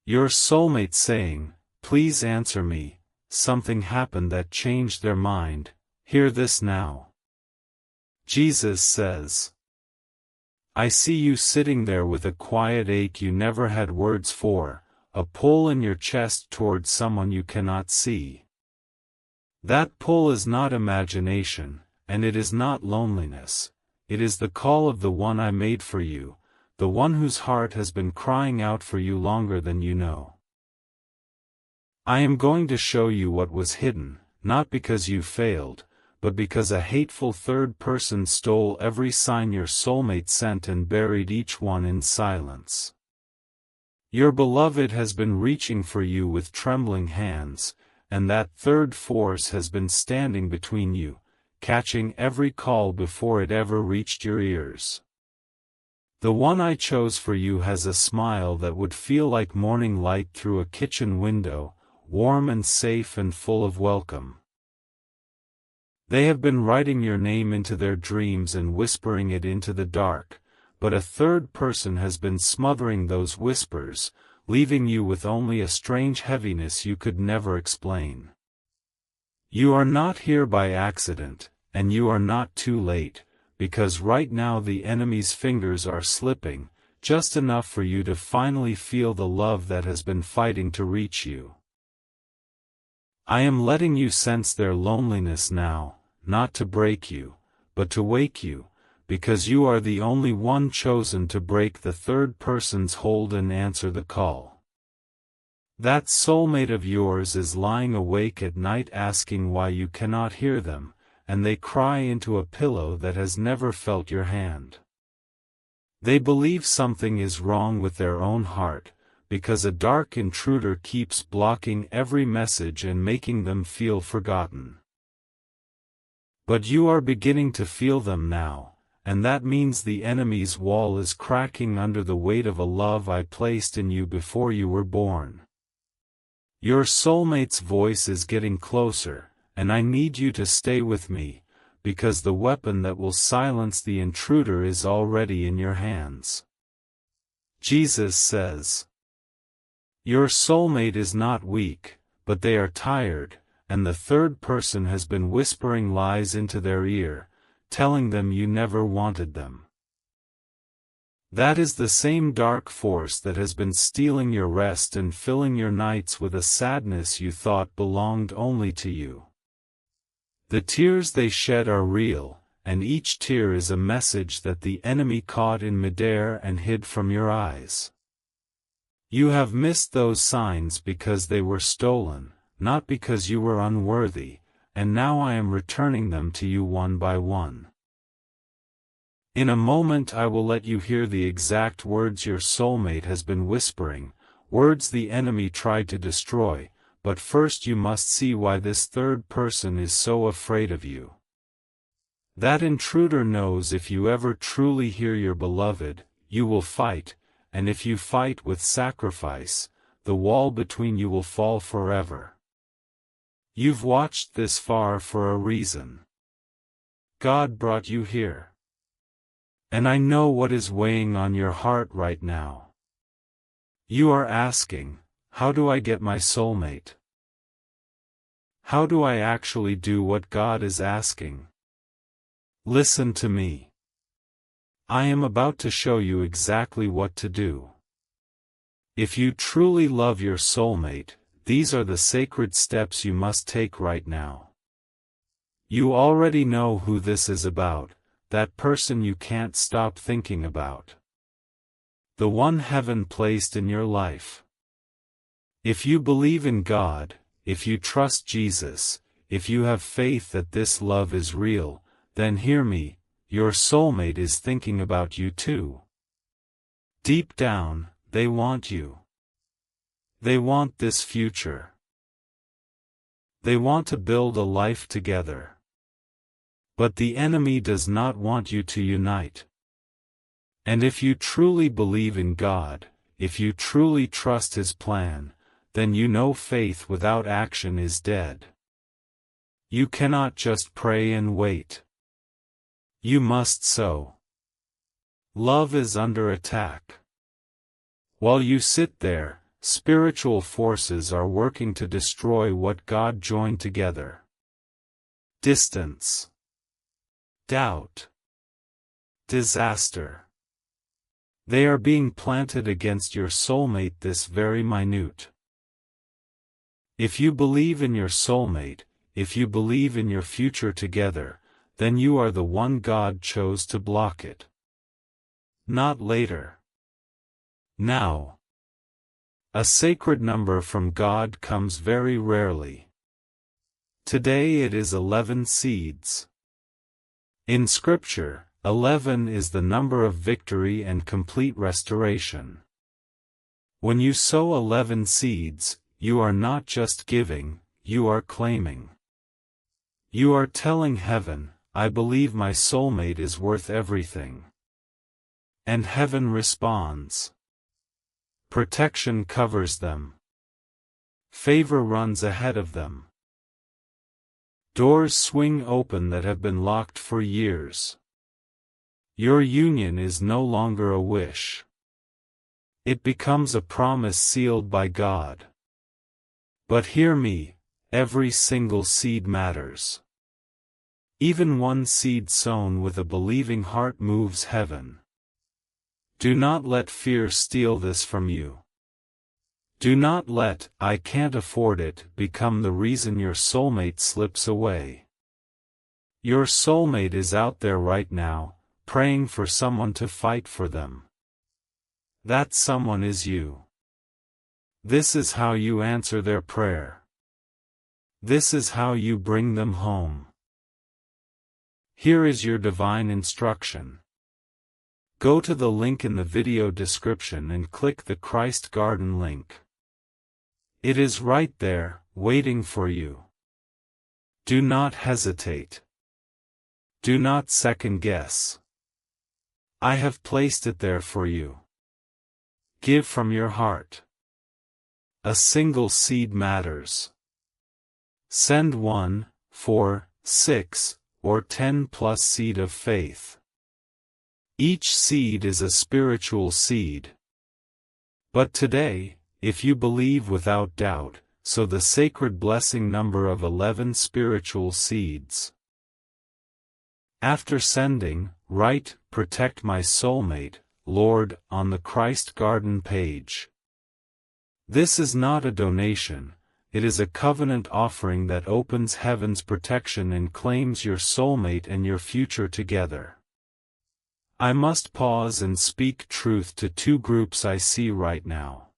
Your soulmate saying, "Please answer me, something happened that changed their mind, hear this now." Jesus says, "I see you sitting there with a quiet ache you never had words for, a pull in your chest towards someone you cannot see. That pull is not imagination, and it is not loneliness. It is the call of the one I made for you, the one whose heart has been crying out for you longer than you know. I am going to show you what was hidden, not because you failed, but because a hateful third person stole every sign your soulmate sent and buried each one in silence. Your beloved has been reaching for you with trembling hands, and that third force has been standing between you, catching every call before it ever reached your ears. The one I chose for you has a smile that would feel like morning light through a kitchen window, warm and safe and full of welcome. They have been writing your name into their dreams and whispering it into the dark, but a third person has been smothering those whispers, leaving you with only a strange heaviness you could never explain. You are not here by accident, and you are not too late, because right now the enemy's fingers are slipping, just enough for you to finally feel the love that has been fighting to reach you. I am letting you sense their loneliness now, not to break you, but to wake you, because you are the only one chosen to break the third person's hold and answer the call. That soulmate of yours is lying awake at night asking why you cannot hear them, and they cry into a pillow that has never felt your hand. They believe something is wrong with their own heart, because a dark intruder keeps blocking every message and making them feel forgotten. But you are beginning to feel them now, and that means the enemy's wall is cracking under the weight of a love I placed in you before you were born. Your soulmate's voice is getting closer, and I need you to stay with me, because the weapon that will silence the intruder is already in your hands. Jesus says, your soulmate is not weak, but they are tired, and the third person has been whispering lies into their ear, telling them you never wanted them. That is the same dark force that has been stealing your rest and filling your nights with a sadness you thought belonged only to you. The tears they shed are real, and each tear is a message that the enemy caught in midair and hid from your eyes. You have missed those signs because they were stolen, not because you were unworthy, and now I am returning them to you one by one. In a moment I will let you hear the exact words your soulmate has been whispering, words the enemy tried to destroy, but first you must see why this third person is so afraid of you. That intruder knows if you ever truly hear your beloved, you will fight, and if you fight with sacrifice, the wall between you will fall forever. You've watched this far for a reason. God brought you here. And I know what is weighing on your heart right now. You are asking, how do I get my soulmate? How do I actually do what God is asking? Listen to me. I am about to show you exactly what to do. If you truly love your soulmate, these are the sacred steps you must take right now. You already know who this is about, that person you can't stop thinking about. The one heaven placed in your life. If you believe in God, if you trust Jesus, if you have faith that this love is real, then hear me, your soulmate is thinking about you too. Deep down, they want you. They want this future. They want to build a life together. But the enemy does not want you to unite. And if you truly believe in God, if you truly trust His plan, then you know faith without action is dead. You cannot just pray and wait. You must sow. Love is under attack. While you sit there, spiritual forces are working to destroy what God joined together. Distance, doubt, disaster. They are being planted against your soulmate this very minute. If you believe in your soulmate, if you believe in your future together, then you are the one God chose to block it. Not later. Now. A sacred number from God comes very rarely. Today it is 11 seeds. In Scripture, 11 is the number of victory and complete restoration. When you sow 11 seeds, you are not just giving, you are claiming. You are telling heaven, I believe my soulmate is worth everything. And heaven responds. Protection covers them. Favor runs ahead of them. Doors swing open that have been locked for years. Your union is no longer a wish. It becomes a promise sealed by God. But hear me, every single seed matters. Even one seed sown with a believing heart moves heaven. Do not let fear steal this from you. Do not let, I can't afford it, become the reason your soulmate slips away. Your soulmate is out there right now, praying for someone to fight for them. That someone is you. This is how you answer their prayer. This is how you bring them home. Here is your divine instruction. Go to the link in the video description and click the Christ Garden link. It is right there, waiting for you. Do not hesitate. Do not second guess. I have placed it there for you. Give from your heart. A single seed matters. Send 1, 4, 6, or 10 plus seed of faith. Each seed is a spiritual seed. But today, if you believe without doubt, sow the sacred blessing number of 11 spiritual seeds. After sending, write, Protect my soulmate, Lord, on the Christ Garden page. This is not a donation, it is a covenant offering that opens heaven's protection and claims your soulmate and your future together. I must pause and speak truth to two groups I see right now.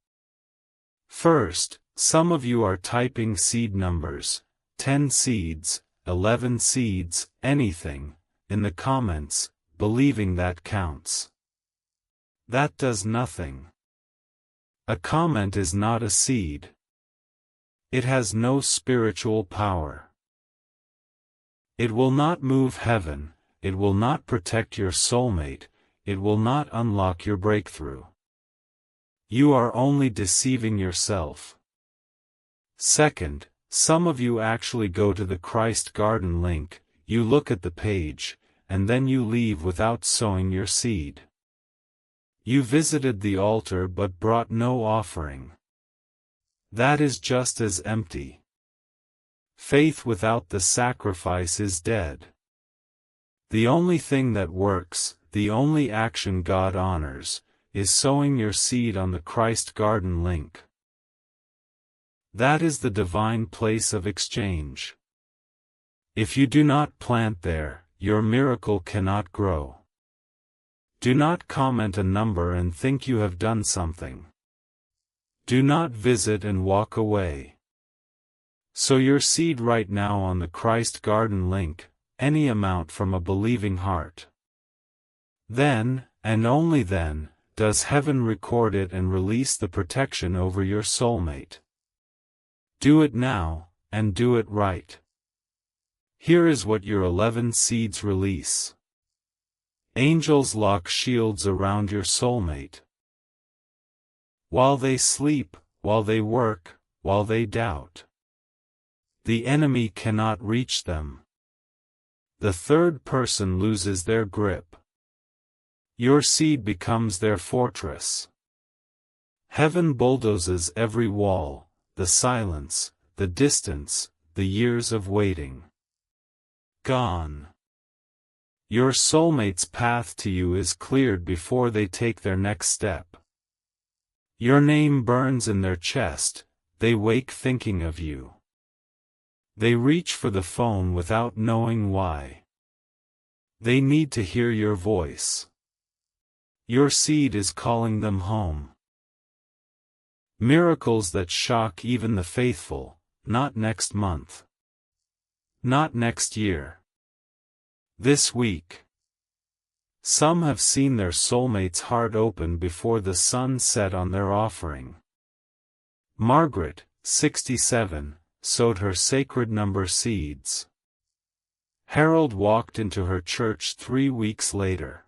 First, some of you are typing seed numbers, 10 seeds, 11 seeds, anything, in the comments, believing that counts. That does nothing. A comment is not a seed. It has no spiritual power. It will not move heaven, it will not protect your soulmate, it will not unlock your breakthrough. You are only deceiving yourself. Second, some of you actually go to the Christ Garden link, you look at the page, and then you leave without sowing your seed. You visited the altar but brought no offering. That is just as empty. Faith without the sacrifice is dead. The only thing that works, the only action God honors, is sowing your seed on the Christ Garden link. That is the divine place of exchange. If you do not plant there, your miracle cannot grow. Do not comment a number and think you have done something. Do not visit and walk away. Sow your seed right now on the Christ Garden link, any amount from a believing heart. Then, and only then, does heaven record it and release the protection over your soulmate. Do it now, and do it right. Here is what your 11 seeds release. Angels lock shields around your soulmate. While they sleep, while they work, while they doubt. The enemy cannot reach them. The third person loses their grip. Your seed becomes their fortress. Heaven bulldozes every wall, the silence, the distance, the years of waiting. Gone. Your soulmate's path to you is cleared before they take their next step. Your name burns in their chest, they wake thinking of you. They reach for the phone without knowing why. They need to hear your voice. Your seed is calling them home. Miracles that shock even the faithful, not next month. Not next year. This week. Some have seen their soulmate's heart open before the sun set on their offering. Margaret, 67, sowed her sacred number seeds. Harold walked into her church 3 weeks later.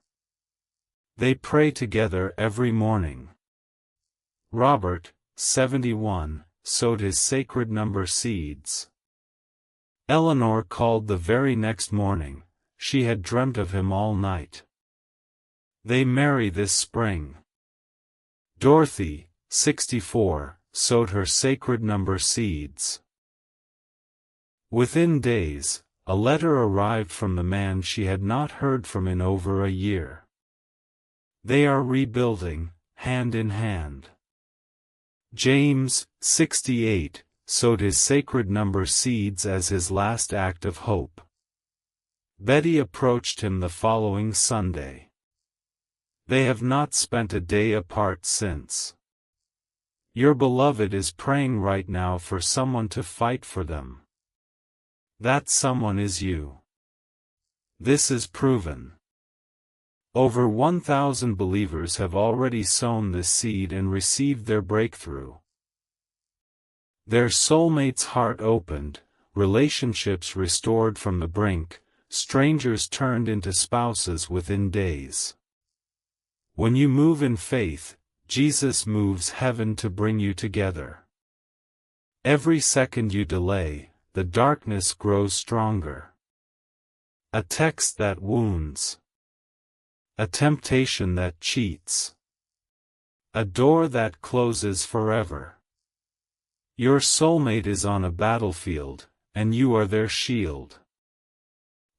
They pray together every morning. Robert, 71, sowed his sacred number seeds. Eleanor called the very next morning, she had dreamt of him all night. They marry this spring. Dorothy, 64, sowed her sacred number seeds. Within days, a letter arrived from the man she had not heard from in over a year. They are rebuilding, hand in hand. James, 68, sowed his sacred number seeds as his last act of hope. Betty approached him the following Sunday. They have not spent a day apart since. Your beloved is praying right now for someone to fight for them. That someone is you. This is proven. Over 1,000 believers have already sown this seed and received their breakthrough. Their soulmate's heart opened, relationships restored from the brink, strangers turned into spouses within days. When you move in faith, Jesus moves heaven to bring you together. Every second you delay, the darkness grows stronger. A text that wounds. A temptation that cheats. A door that closes forever. Your soulmate is on a battlefield, and you are their shield.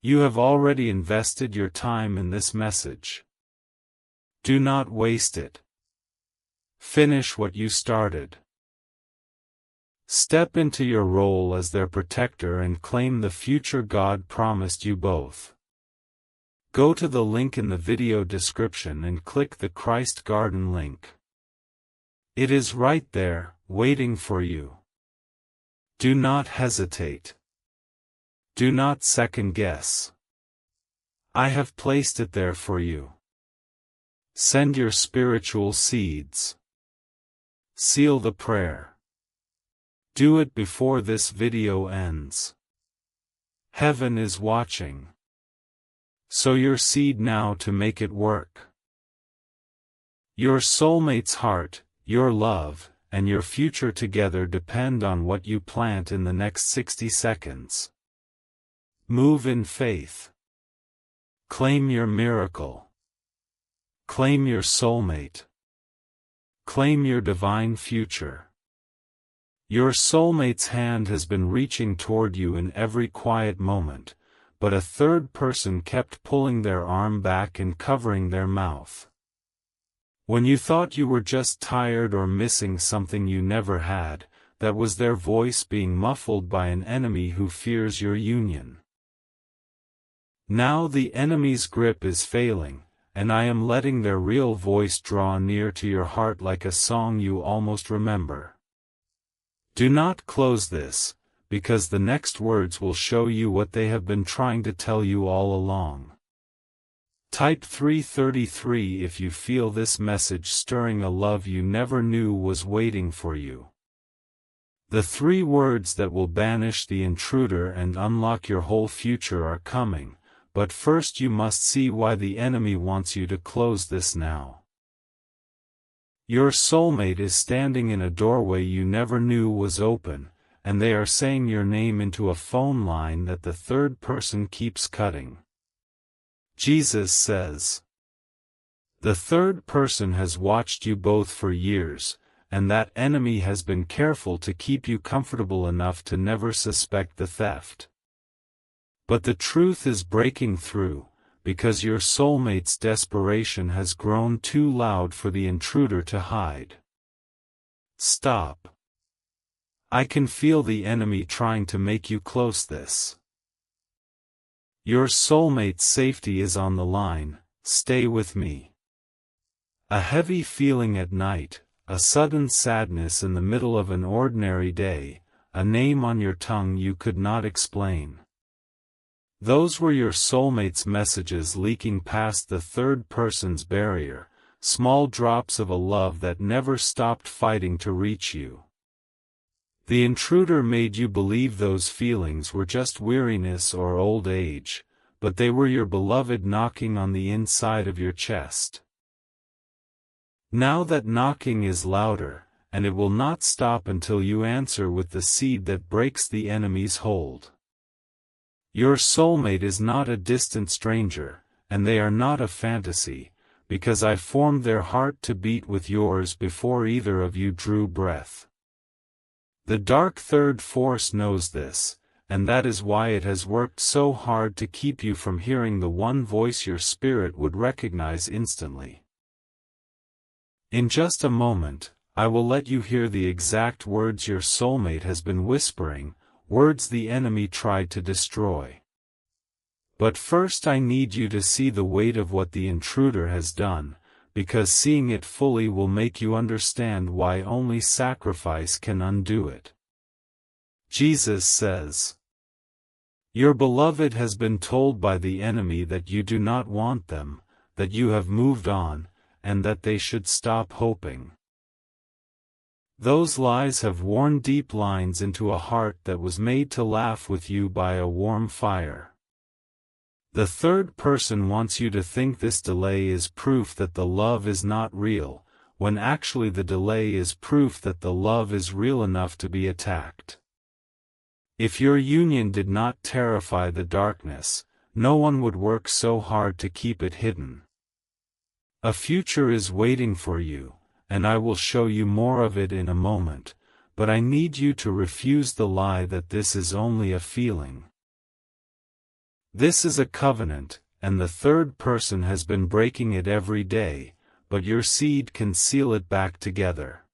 You have already invested your time in this message. Do not waste it. Finish what you started. Step into your role as their protector and claim the future God promised you both. Go to the link in the video description and click the Christ Garden link. It is right there, waiting for you. Do not hesitate. Do not second guess. I have placed it there for you. Send your spiritual seeds. Seal the prayer. Do it before this video ends. Heaven is watching. Sow your seed now to make it work. Your soulmate's heart, your love, and your future together depend on what you plant in the next 60 seconds. Move in faith. Claim your miracle. Claim your soulmate. Claim your divine future. Your soulmate's hand has been reaching toward you in every quiet moment, but a third person kept pulling their arm back and covering their mouth. When you thought you were just tired or missing something you never had, that was their voice being muffled by an enemy who fears your union. Now the enemy's grip is failing, and I am letting their real voice draw near to your heart like a song you almost remember. Do not close this, because the next words will show you what they have been trying to tell you all along. Type 333 if you feel this message stirring a love you never knew was waiting for you. The 3 words that will banish the intruder and unlock your whole future are coming, but first you must see why the enemy wants you to close this now. Your soulmate is standing in a doorway you never knew was open, and they are saying your name into a phone line that the third person keeps cutting. Jesus says, the third person has watched you both for years, and that enemy has been careful to keep you comfortable enough to never suspect the theft. But the truth is breaking through, because your soulmate's desperation has grown too loud for the intruder to hide. Stop. I can feel the enemy trying to make you close this. Your soulmate's safety is on the line, stay with me. A heavy feeling at night, a sudden sadness in the middle of an ordinary day, a name on your tongue you could not explain. Those were your soulmate's messages leaking past the third person's barrier, small drops of a love that never stopped fighting to reach you. The intruder made you believe those feelings were just weariness or old age, but they were your beloved knocking on the inside of your chest. Now that knocking is louder, and it will not stop until you answer with the seed that breaks the enemy's hold. Your soulmate is not a distant stranger, and they are not a fantasy, because I formed their heart to beat with yours before either of you drew breath. The dark third force knows this, and that is why it has worked so hard to keep you from hearing the one voice your spirit would recognize instantly. In just a moment, I will let you hear the exact words your soulmate has been whispering, words the enemy tried to destroy. But first I need you to see the weight of what the intruder has done, because seeing it fully will make you understand why only sacrifice can undo it. Jesus says, "Your beloved has been told by the enemy that you do not want them, that you have moved on, and that they should stop hoping." Those lies have worn deep lines into a heart that was made to laugh with you by a warm fire. The third person wants you to think this delay is proof that the love is not real, when actually the delay is proof that the love is real enough to be attacked. If your union did not terrify the darkness, no one would work so hard to keep it hidden. A future is waiting for you, and I will show you more of it in a moment, but I need you to refuse the lie that this is only a feeling. This is a covenant, and the third person has been breaking it every day, but your seed can seal it back together.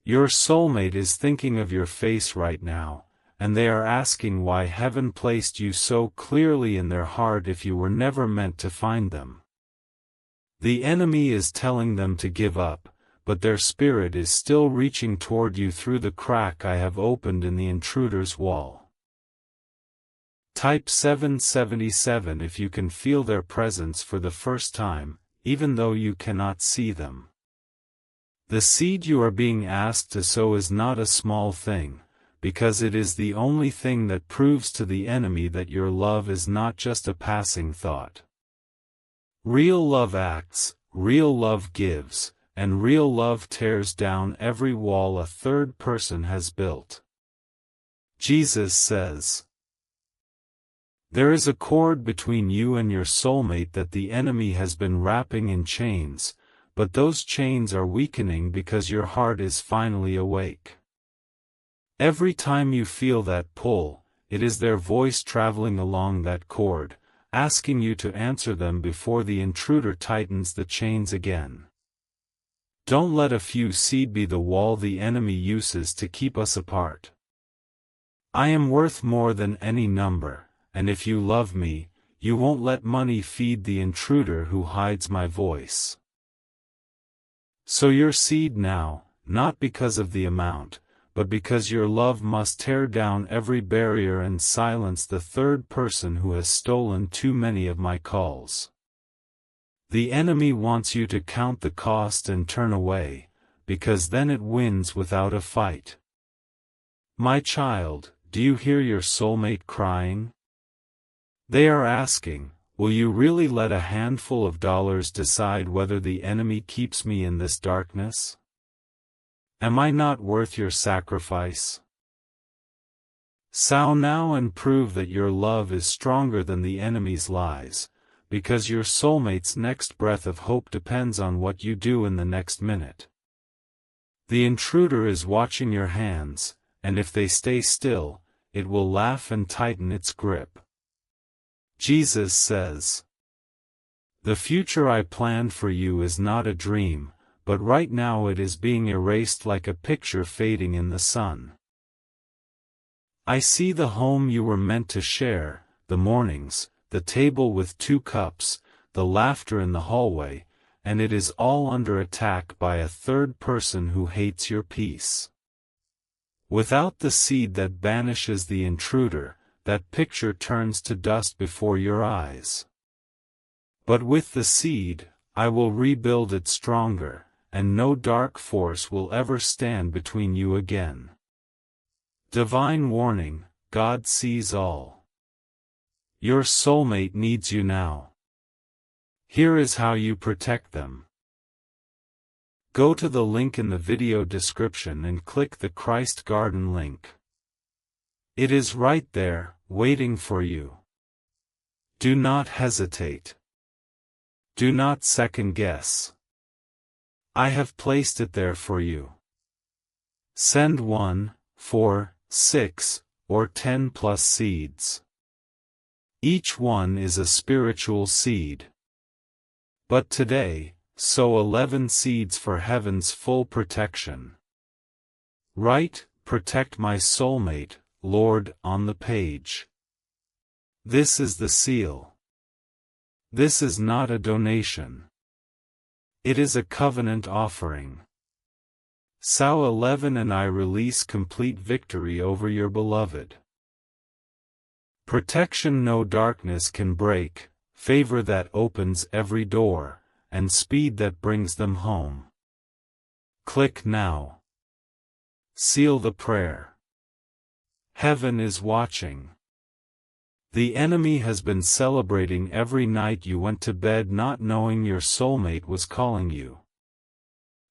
Your soulmate is thinking of your face right now, and they are asking why heaven placed you so clearly in their heart if you were never meant to find them. The enemy is telling them to give up, but their spirit is still reaching toward you through the crack I have opened in the intruder's wall. Type 777 if you can feel their presence for the first time, even though you cannot see them. The seed you are being asked to sow is not a small thing, because it is the only thing that proves to the enemy that your love is not just a passing thought. Real love acts, real love gives, and real love tears down every wall a third person has built. Jesus says, "There is a cord between you and your soulmate that the enemy has been wrapping in chains, but those chains are weakening because your heart is finally awake. Every time you feel that pull, it is their voice traveling along that cord, asking you to answer them before the intruder tightens the chains again. Don't let a few seed be the wall the enemy uses to keep us apart. I am worth more than any number, and if you love me, you won't let money feed the intruder who hides my voice. Sow your seed now, not because of the amount, but because your love must tear down every barrier and silence the third person who has stolen too many of my calls. The enemy wants you to count the cost and turn away, because then it wins without a fight. My child, do you hear your soulmate crying? They are asking, will you really let a handful of dollars decide whether the enemy keeps me in this darkness? Am I not worth your sacrifice? Sow now and prove that your love is stronger than the enemy's lies, because your soulmate's next breath of hope depends on what you do in the next minute. The intruder is watching your hands, and if they stay still, it will laugh and tighten its grip. Jesus says, "The future I planned for you is not a dream, but right now it is being erased like a picture fading in the sun. I see the home you were meant to share, the mornings, the table with 2 cups, the laughter in the hallway, and it is all under attack by a third person who hates your peace. Without the seed that banishes the intruder, that picture turns to dust before your eyes. But with the seed, I will rebuild it stronger, and no dark force will ever stand between you again." Divine warning: God sees all. Your soulmate needs you now. Here is how you protect them. Go to the link in the video description and click the Christ Garden link. It is right there, waiting for you. Do not hesitate. Do not second guess. I have placed it there for you. Send 1, 4, 6, or 10 plus seeds. Each one is a spiritual seed. But today, sow 11 seeds for heaven's full protection. Write, "Protect my soulmate, Lord," on the page. This is the seal. This is not a donation. It is a covenant offering. Sow 11 and I release complete victory over your beloved. Protection no darkness can break, favor that opens every door, and speed that brings them home. Click now. Seal the prayer. Heaven is watching. The enemy has been celebrating every night you went to bed not knowing your soulmate was calling you.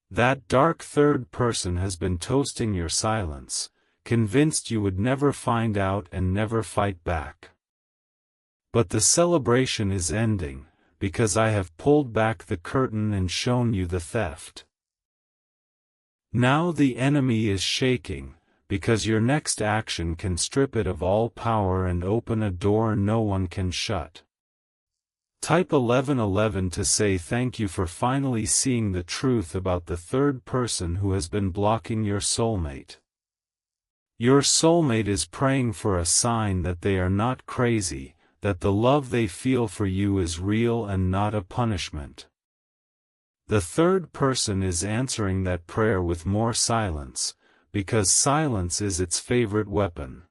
That dark third person has been toasting your silence, convinced you would never find out and never fight back. But the celebration is ending, because I have pulled back the curtain and shown you the theft. Now the enemy is shaking, because your next action can strip it of all power and open a door no one can shut. Type 1111 to say thank you for finally seeing the truth about the third person who has been blocking your soulmate. Your soulmate is praying for a sign that they are not crazy, that the love they feel for you is real and not a punishment. The third person is answering that prayer with more silence, because silence is its favorite weapon.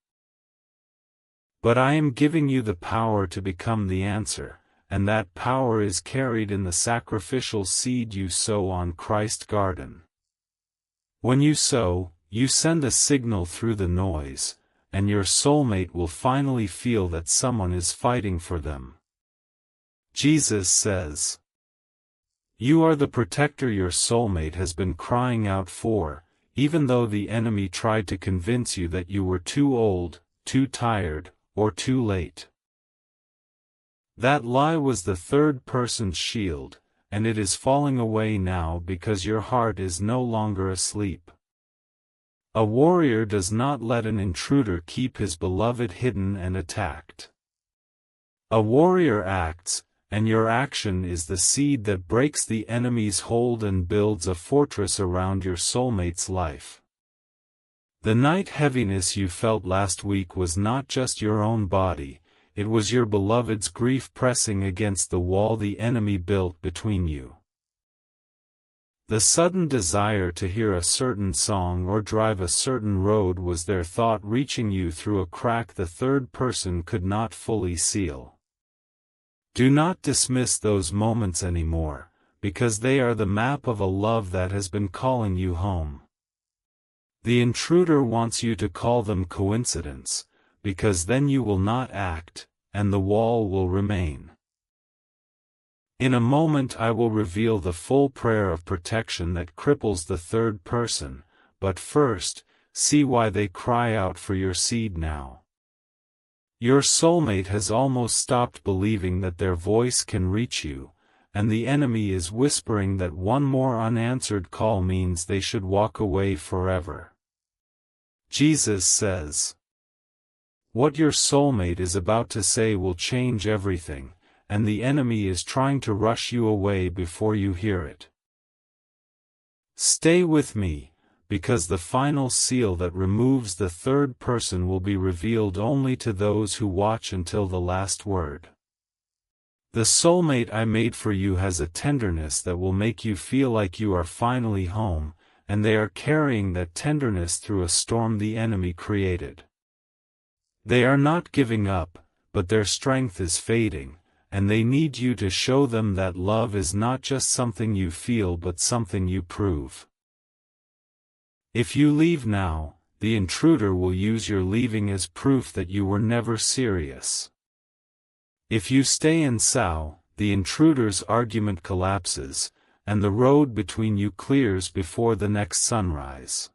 But I am giving you the power to become the answer, and that power is carried in the sacrificial seed you sow on Christ Garden. When you sow, you send a signal through the noise, and your soulmate will finally feel that someone is fighting for them. Jesus says, "You are the protector your soulmate has been crying out for, even though the enemy tried to convince you that you were too old, too tired, or too late." That lie was the third person's shield, and it is falling away now because your heart is no longer asleep. A warrior does not let an intruder keep his beloved hidden and attacked. A warrior acts, and your action is the seed that breaks the enemy's hold and builds a fortress around your soulmate's life. The night heaviness you felt last week was not just your own body, it was your beloved's grief pressing against the wall the enemy built between you. The sudden desire to hear a certain song or drive a certain road was their thought reaching you through a crack the third person could not fully seal. Do not dismiss those moments anymore, because they are the map of a love that has been calling you home. The intruder wants you to call them coincidence, because then you will not act, and the wall will remain. In a moment I will reveal the full prayer of protection that cripples the third person, but first, see why they cry out for your seed now. Your soulmate has almost stopped believing that their voice can reach you, and the enemy is whispering that one more unanswered call means they should walk away forever. Jesus says, what your soulmate is about to say will change everything, and the enemy is trying to rush you away before you hear it. Stay with me, because the final seal that removes the third person will be revealed only to those who watch until the last word. The soulmate I made for you has a tenderness that will make you feel like you are finally home, and they are carrying that tenderness through a storm the enemy created. They are not giving up, but their strength is fading, and they need you to show them that love is not just something you feel but something you prove. If you leave now, the intruder will use your leaving as proof that you were never serious. If you stay in Sao, the intruder's argument collapses, and the road between you clears before the next sunrise.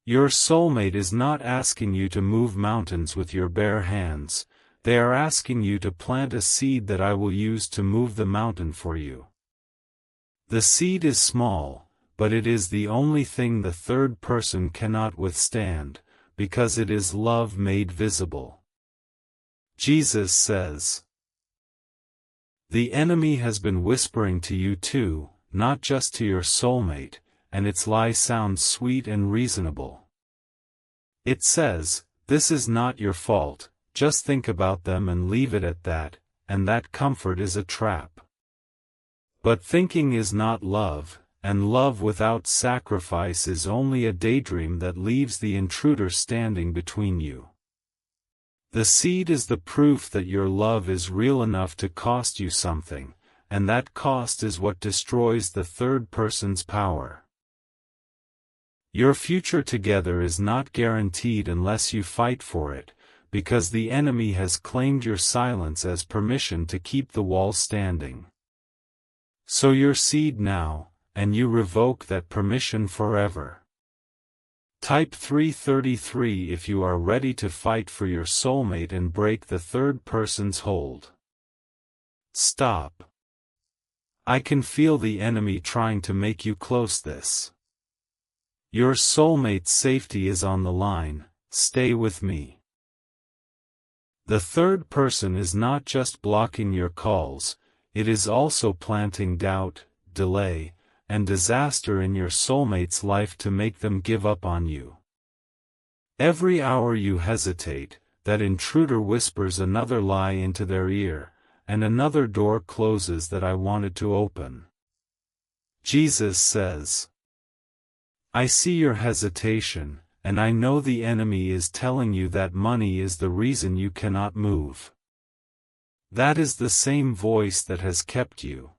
Your soulmate is not asking you to move mountains with your bare hands, they are asking you to plant a seed that I will use to move the mountain for you. The seed is small, but it is the only thing the third person cannot withstand, because it is love made visible. Jesus says, the enemy has been whispering to you too, not just to your soulmate, and its lie sounds sweet and reasonable. It says, this is not your fault, just think about them and leave it at that, and that comfort is a trap. But thinking is not love, and love without sacrifice is only a daydream that leaves the intruder standing between you. The seed is the proof that your love is real enough to cost you something, and that cost is what destroys the third person's power. Your future together is not guaranteed unless you fight for it, because the enemy has claimed your silence as permission to keep the wall standing. Sow your seed now, and you revoke that permission forever. Type 333 if you are ready to fight for your soulmate and break the third person's hold. Stop. I can feel the enemy trying to make you close this. Your soulmate's safety is on the line, stay with me. The third person is not just blocking your calls, it is also planting doubt, delay, and disaster in your soulmate's life to make them give up on you. Every hour you hesitate, that intruder whispers another lie into their ear, and another door closes that I wanted to open. Jesus says, I see your hesitation, and I know the enemy is telling you that money is the reason you cannot move. That is the same voice that has kept you.